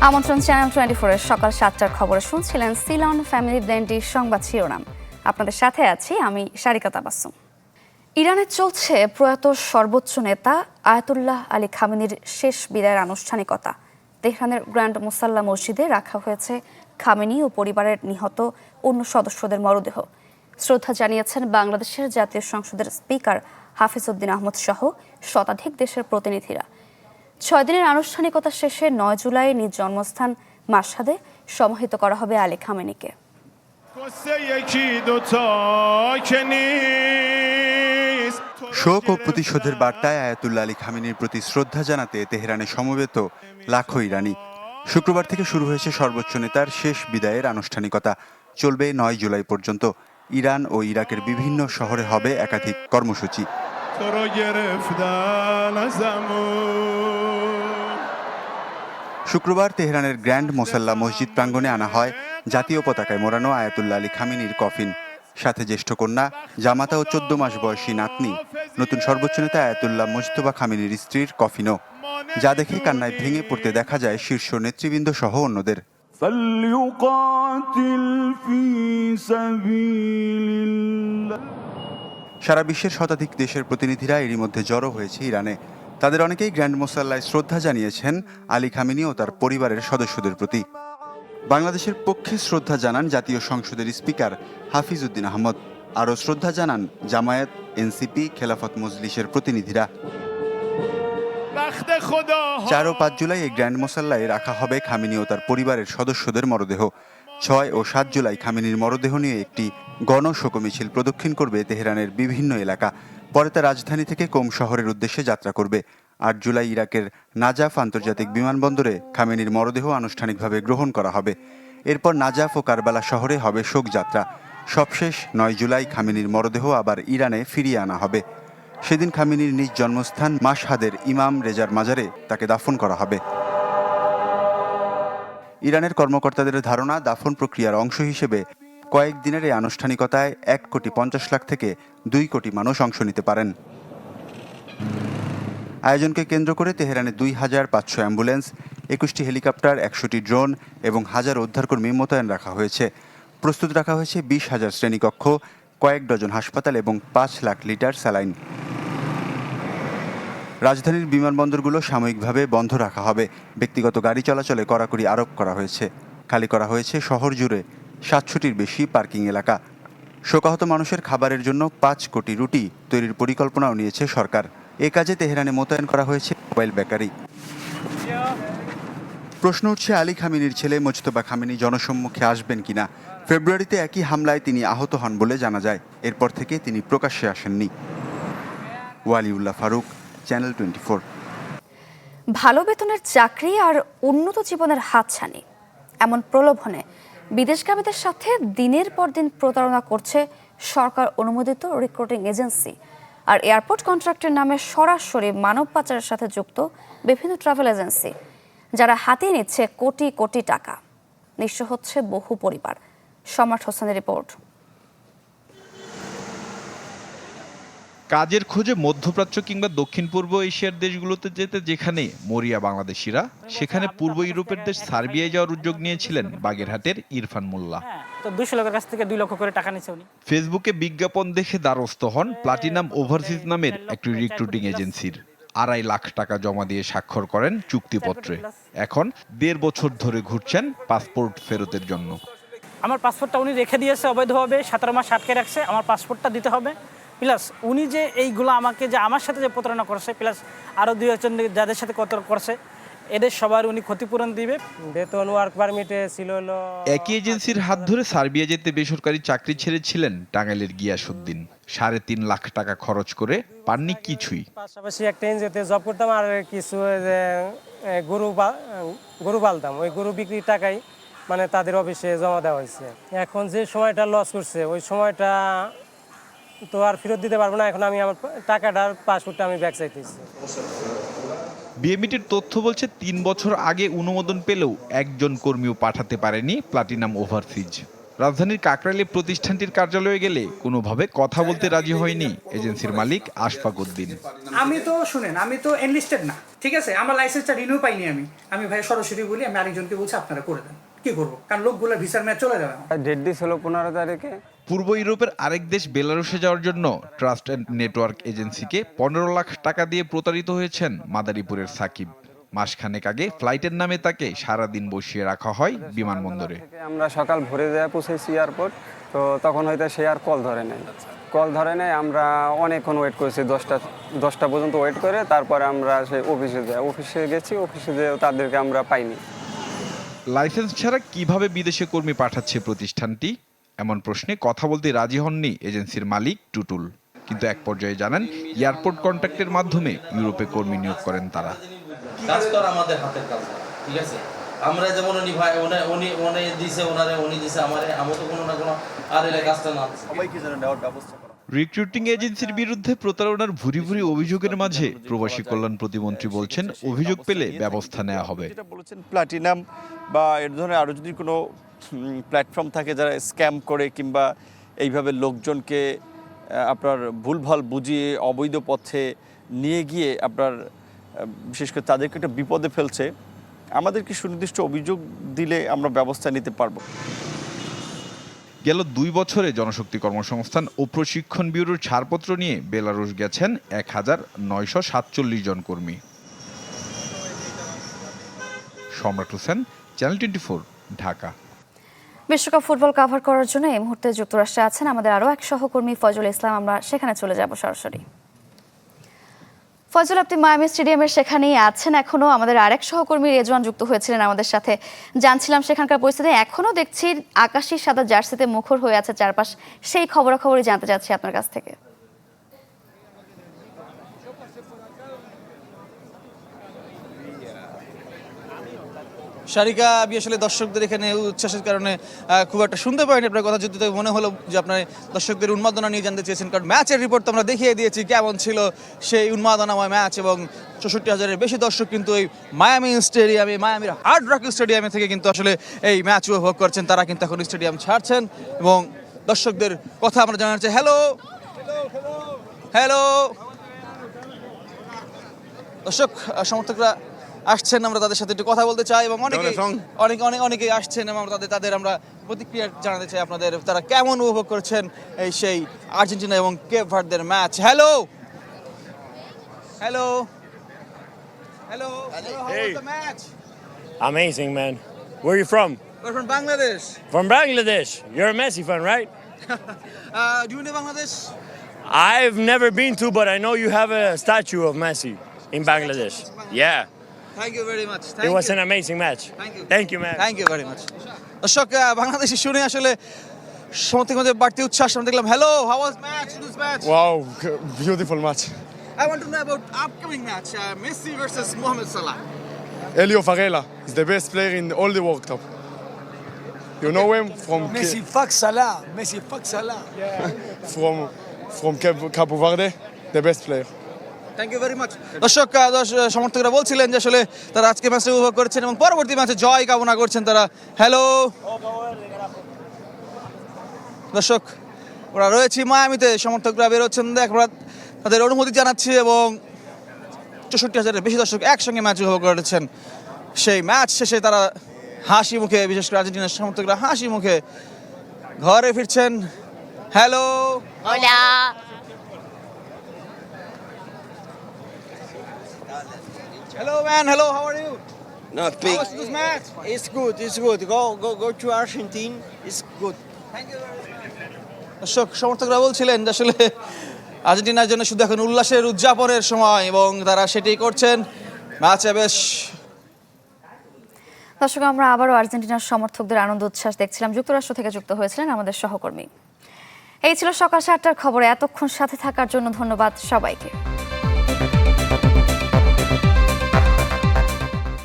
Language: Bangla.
আমন্ত্রণ চ্যানেল 24 এর সকাল 7টার খবরে শুনছিলেন সিলন ফ্যামিলি ব্লেন্ডের সংবাদ শিরোনাম। আপনাদের সাথে আছি আমি সারিকা তাবাসসুম। ইরানে চলছে প্রয়াত সর্বোচ্চ নেতা আয়াতুল্লাহ আলী খামেনির শেষ বিদায়ের আনুষ্ঠানিকতা। তেহরানের গ্র্যান্ড মুসাল্লা মসজিদে রাখা হয়েছে খামেনি ও পরিবারের নিহত অন্য সদস্যদের মরদেহ। শ্রদ্ধা জানিয়েছেন বাংলাদেশের জাতীয় সংসদের স্পিকার হাফিজ উদ্দিন আহমদ সহ শতাধিক দেশের প্রতিনিধিরা। 6 দিনের আনুষ্ঠানিকতা শেষে 9 জুলাই নিজ জন্মস্থান মাশহাদে সমাহিত করা হবে আলী খামেনিকে। শোক ও প্রতিশোধের বার্তায় আয়াতুল্লাহ আলী খামেনির প্রতি শ্রদ্ধা জানাতে তেহরানে সমবেত লাখো ইরানি। শুক্রবার থেকে শুরু হয়েছে সর্বোচ্চ নেতার শেষ বিদায়ের আনুষ্ঠানিকতা। চলবে 9 জুলাই পর্যন্ত। ইরান ও ইরাকের বিভিন্ন শহরে হবে একাধিক কর্মসূচি। শুক্রবার তেহরানের গ্র্যান্ড মোসাল্লা মসজিদ প্রাঙ্গণে আনা হয় জাতীয় পতাকায় মোড়ানো আয়াতুল্লাহ আলী খামেনির কফিন, সাথে জ্যেষ্ঠ কন্যা, জামাতা ও 14 মাস বয়সী নাতনি, নতুন সর্বোচ্চ নেতা আয়াতুল্লাহ মুজতবা খামেনির স্ত্রীর কফিনও, যা দেখে কান্নায় ভেঙে পড়তে দেখা যায় শীর্ষ নেতৃবৃন্দ সহ অন্যদের। সারা বিশ্বের শতাধিক দেশের প্রতিনিধিরা এরই মধ্যে জড়ো হয়েছে ইরানে। তাদের অনেকেই গ্র্যান্ড মোসাল্লায় শ্রদ্ধা জানিয়েছেন আলী খামেনি ও তার পরিবারের সদস্যদের প্রতি। বাংলাদেশের পক্ষে শ্রদ্ধা জানান জাতীয় সংসদের স্পিকার হাফিজ উদ্দিন আহমদ। আরও শ্রদ্ধা জানান জামায়াত, এনসিপি, খেলাফত মজলিসের প্রতিনিধিরা। 4 ও 5 জুলাই এই গ্র্যান্ড মোসাল্লায় রাখা হবে খামেনি ও তার পরিবারের সদস্যদের মরদেহ। 6 ও 7 জুলাই খামেনির মরদেহ নিয়ে একটি গণশোক মিছিল প্রদক্ষিণ করবে তেহরানের বিভিন্ন এলাকা। পরে তা রাজধানী থেকে কোম শহরের উদ্দেশ্যে যাত্রা করবে। 8 জুলাই ইরাকের নাজাফ আন্তর্জাতিক বিমানবন্দরে খামেনির মরদেহ আনুষ্ঠানিকভাবে গ্রহণ করা হবে। এরপর নাজাফ ও কারবালা শহরে হবে শোকযাত্রা। সবশেষ 9 জুলাই খামেনির মরদেহ আবার ইরানে ফিরিয়ে আনা হবে। সেদিন খামেনির নিজ জন্মস্থান মাশহাদের ইমাম রেজার মাজারে তাকে দাফন করা হবে। ইরানের কর্মকর্তাদের ধারণা, দাফন প্রক্রিয়ার অংশ হিসেবে কয়েকদিনের এই আনুষ্ঠানিকতায় 1,50,00,000 থেকে 2 কোটি মানুষ অংশ নিতে পারেন। আয়োজনকে কেন্দ্র করে তেহরানে 2,500 অ্যাম্বুলেন্স, 21টি হেলিকপ্টার, 100টি ড্রোন এবং 1000 উদ্ধারকর্মী মোতায়েন রাখা হয়েছে। প্রস্তুত রাখা হয়েছে 20,000 শ্রেণীকক্ষ, কয়েক ডজন হাসপাতাল এবং 5 লাখ লিটার স্যালাইন। রাজধানীর বিমানবন্দরগুলো সাময়িকভাবে বন্ধ রাখা হবে। ব্যক্তিগত গাড়ি চলাচলে কড়াকড়ি আরোপ করা হয়েছে। খালি করা হয়েছে শহর জুড়ে 700টির বেশি পার্কিং এলাকা। শোকাহত মানুষের খাবারের জন্য 5 কোটি রুটি তৈরির পরিকল্পনাও নিয়েছে সরকার। এ কাজে তেহরানে মোতায়েন করা হয়েছে মোবাইল বেকারি। প্রশ্ন উঠছে, আলী খামেনির ছেলে মুজতবা খামেনি জনসম্মুখে আসবেন কিনা। ফেব্রুয়ারিতে একই হামলায় তিনি আহত হন বলে জানা যায়। এরপর থেকে তিনি প্রকাশ্যে আসেননি। ওয়ালিউল্লাহ ফারুক, চ্যানেল 24। ভালো বেতনের চাকরি আর উন্নত জীবনের হাতছানি, এমন প্রলোভনে বিদেশগামীদের সাথে দিনের পর দিন প্রতারণা করছে সরকার অনুমোদিত রিক্রুটিং এজেন্সি আর এয়ারপোর্ট কন্ট্রাক্টের নামে সরাসরি মানব পাচারের সাথে যুক্ত বিভিন্ন ট্রাভেল এজেন্সি, যারা হাতিয়ে নিচ্ছে কোটি কোটি টাকা। নিঃস্ব হচ্ছে বহু পরিবার। সম্রাট হোসেনের রিপোর্ট। কাজের খোঁজে মধ্যপ্রাচ্য কিংবা দক্ষিণ পূর্ব এশিয়ার দেশগুলোতে যেতে যেখানে মরিয়া বাংলাদেশিরা, সেখানে পূর্ব ইউরোপের দেশ সার্বিয়ায় যাওয়ার উদ্যোগ নিয়েছিলেন বাগেরহাটের ইরফান মোল্লা। তো 200 লোকের কাছ থেকে 2 লক্ষ করে টাকা নিচ্ছে উনি। ফেসবুকে বিজ্ঞাপন দেখে দ্বারস্থ হন প্লাটিনাম ওভারসিজ নামের একটি রিক্রুটিং এজেন্সির। 2.5 লাখ টাকা জমা দিয়ে স্বাক্ষর করেন চুক্তিপত্রে। এখন 1.5 বছর ধরে ঘুরছেন পাসপোর্ট ফেরতের জন্য। আমার পাসপোর্টটা উনি রেখে দিয়েছে অবৈধভাবে, 17 মাস আটকে রাখছে। আমার পাসপোর্টটা দিতে হবে। প্লাস উনি যে এইগুলো আমাকে যে আমার সাথে যে প্রতারণা করছে, প্লাস আরও 2-1 যাদের সাথে করছে, এদের সবার উনি ক্ষতিপূরণ দিবে। বেতন ওয়ার্ক পারমিটে ছিল হলো। একই এজেন্সির হাত ধরে সার্বিয়া যেতে বেসরকারি চাকরি ছেড়েছিলেন টাঙ্গাইলের গিয়াসউদ্দিন। 3.5 লাখ টাকা খরচ করে পাননি কিছুই। পাশাপাশি একটা এনজিওতে জব করতাম আর কিছু গরু পালতাম। ওই গরু বিক্রির টাকাই মানে তাদের অফিসে জমা দেওয়া হয়েছে। এখন যে সময়টা লস করছে ওই সময়টা তো আর ফেরত দিতে পারবো না। এখন আমি আমার টাকাটার পাসপোর্টটা আমি ব্যাক চাইতেছি। বিএমইটির তথ্য বলছে 3 বছর আগে অনুমোদন পেলেও একজন কর্মীও পাঠাতে পারেনি প্লাটিনাম ওভারসিজ। রাজধানীর কাকরাইলে প্রতিষ্ঠানটির কার্যালয়ে গেলে কোনোভাবে কথা বলতে রাজি হয়নি এজেন্সির মালিক আশফাক উদ্দিন। আমি তো এনলিস্টেড না, ঠিক আছে, আমার লাইসেন্সটা রিনিউ পাইনি। আমি ভাই সরাসরি বলি, আমি আরেকজনকে বলছি আপনারা করে দেন, কি করবো, কারণ লোকগুলো ভিসার মেয়াদ চলে যাবে। ডেট দিস হলো 15 তারিখে। পূর্ব ইউরোপের আরেক দেশ বেলারুশে যাওয়ার জন্য ট্রাস্ট অ্যান্ড নেটওয়ার্ক এজেন্সিকে 15 লাখ টাকা দিয়ে প্রতারিত হয়েছেন মাদারীপুরের সাকিব। মাসখানেক আগে ফ্লাইটের নামে তাকে সারাদিন বসিয়ে রাখা হয় বিমানবন্দরে। আমরা সকাল ভোরে যায় পৌঁছেছি এয়ারপোর্ট, তো তখন হয়তো সে আর কল ধরে নেই। আমরা অনেকক্ষণ ওয়েট করেছি, 10টা পর্যন্ত ওয়েট করে তারপরে আমরা সেই অফিসে গেছি। অফিসে যেও তাদেরকে আমরা পাইনি। লাইসেন্স ছাড়া কিভাবে বিদেশে কর্মী পাঠাচ্ছে প্রতিষ্ঠানটি, এমন প্রশ্নে কথা বলতে রাজি হননি এজেন্সির মালিক টুটুল। কিন্তু এক পর্যায়ে জানান এয়ারপোর্ট কন্ট্রাক্টের মাধ্যমে ইউরোপে কর্মী নিয়োগ করেন তারা। কাজ তো আমাদের হাতের কাজ, ঠিক আছে। আমরা যেমন উনি ভাই উনি দিছে, উনি দিছে আমারে, আমি তো কোনো না কোনো আর এলে কাজটা না সবাইকে যেন নেওয়ার ব্যবস্থা করা। রিক্রুটিং এজেন্সির বিরুদ্ধে প্রতারণার ভুরি ভুরি অভিযোগের মাঝে প্রবাসী কল্যাণ প্রতিমন্ত্রী বলছেন, অভিযোগ পেলে ব্যবস্থা নেওয়া হবে। যেটা বলেছেন প্লাটিনাম বা এর ধরনের আরও যদি কোনো প্ল্যাটফর্ম থাকে যারা স্ক্যাম করে কিংবা এইভাবে লোকজনকে আপনার ভুলভাল বুঝিয়ে অবৈধ পথে নিয়ে গিয়ে আপনার বিশেষ করে তাদেরকে একটা বিপদে ফেলছে, আমাদেরকে সুনির্দিষ্ট অভিযোগ দিলে আমরা ব্যবস্থা নিতে পারবো। গেল 2 বছরে জনশক্তি কর্মসংস্থান ও প্রশিক্ষণ ব্যুরোর ছাড়পত্র নিয়ে বেলারুশ গেছেন 1947 জন কর্মী। সম্রাট হোসেন, চ্যানেল 24, ঢাকা। বিশ্বকাপ ফুটবল কভার করার জন্য এই মুহূর্তে যুক্তরাষ্ট্রে আছেন আমাদের আরও এক সহকর্মী ফজল ইসলাম। আমরা সেখানে চলে যাব সরাসরি। ফজল, আপনি মায়ামি স্টেডিয়ামের সেখানেই আছেন এখনো। আমাদের আরেক সহকর্মী রেজওয়ান যুক্ত হয়েছিলেন আমাদের সাথে, জানছিলাম সেখানকার পরিস্থিতি। এখনো দেখছি আকাশি সাদা জার্সিতে মুখর হয়ে আছে চারপাশ, সেই খবরাখবরই জানতে চাচ্ছি আপনার কাছ থেকে। শারিকা, আমি আসলে দর্শকদের এখানে উচ্ছ্বাসের কারণে খুব একটা শুনতে পারিনি আপনার কথা, যদি মনে হলো যে আপনার দর্শকদের উন্মাদনা নিয়ে জানতে চেয়েছেন, কারণ ম্যাচের রিপোর্ট তো আমরা দেখিয়ে দিয়েছি কেমন ছিল সেই উন্মাদনাময় ম্যাচ। এবং 64,000-এর বেশি দর্শক কিন্তু এই মায়ামির হার্ড রক স্টেডিয়ামে থেকে কিন্তু আসলে এই ম্যাচ উপভোগ করছেন। তারা কিন্তু এখন স্টেডিয়াম ছাড়ছেন এবং দর্শকদের কথা আমরা জানার চাই। হ্যালো দর্শক সমর্থকরা আসছেন, আমরা তাদের সাথে একটু কথা বলতে চাই এবং অনেকেই আসছেন এবং তাদের আমরা প্রতিক্রিয়া জানাতে চাই আপনাদের, তারা কেমন উপভোগ করছেন এই সেই আর্জেন্টিনা এবং কেপ ভার্দের match. Hello Hey. Amazing, man. Where are you from? We're from Bangladesh. From Bangladesh. You're a Messi fan, right? Do you know Bangladesh? I've never been to, but I know you have a statue of Messi in Bangladesh. Yeah. Thank you very much. It was an amazing match. Thank you, man. Thank you very much. দর্শক, বাংলাদেশি শুনে আসলে সমর্থকদের মধ্যে বাড়তি উচ্ছ্বাস আমরা দেখলাম। Hello, how was this match? Wow, beautiful match. I want to know about upcoming match, Messi versus Mohamed Salah. Elio Varela is the best player in all the World Cup. You know him from fuck Salah. from Cabo Verde, the best player. Thank you very much. দর্শক, সমর্থকরা বলছিলেন যে আসলে তারা আজকে ম্যাচে উপভোগ করছেন এবং পরবর্তী ম্যাচে জয় কামনা করছেন তারা। হ্যালো দর্শক, ওরা রয়েছে মায়ামিতে, সমর্থকরা বেরোচ্ছেন, আমরা তাদের অনুমতি জানাচ্ছি এবং 64,000-এর বেশি দর্শক একসঙ্গে ম্যাচ উপভোগ করেছেন। সেই ম্যাচ শেষে তারা হাসি মুখে, বিশেষ করে আর্জেন্টিনার সমর্থকরা হাসি মুখে ঘরে ফিরছেন। Hello Hello, man. Hello, how are you? Not big. How was this match? It's good. Go to Argentina. It's good. Thank you very much. দর্শক, সমর্থকরা বলছিলেন যে আসলে আর্জেন্টিনার জন্য শুধু এখন উল্লাসের উদযাপনের সময় এবং তারা সেটাই করছেন। ম্যাচে বেশ। দর্শক, আমরা আবারও আর্জেন্টিনার সমর্থকদের আনন্দ উচ্ছ্বাস দেখছিলাম। যুক্তরাষ্ট্র থেকে যুক্ত হয়েছিলেন আমাদের সহকর্মী। এই ছিল সকাল 7টার খবরে। এতক্ষণ সাথে থাকার জন্য ধন্যবাদ সবাইকে।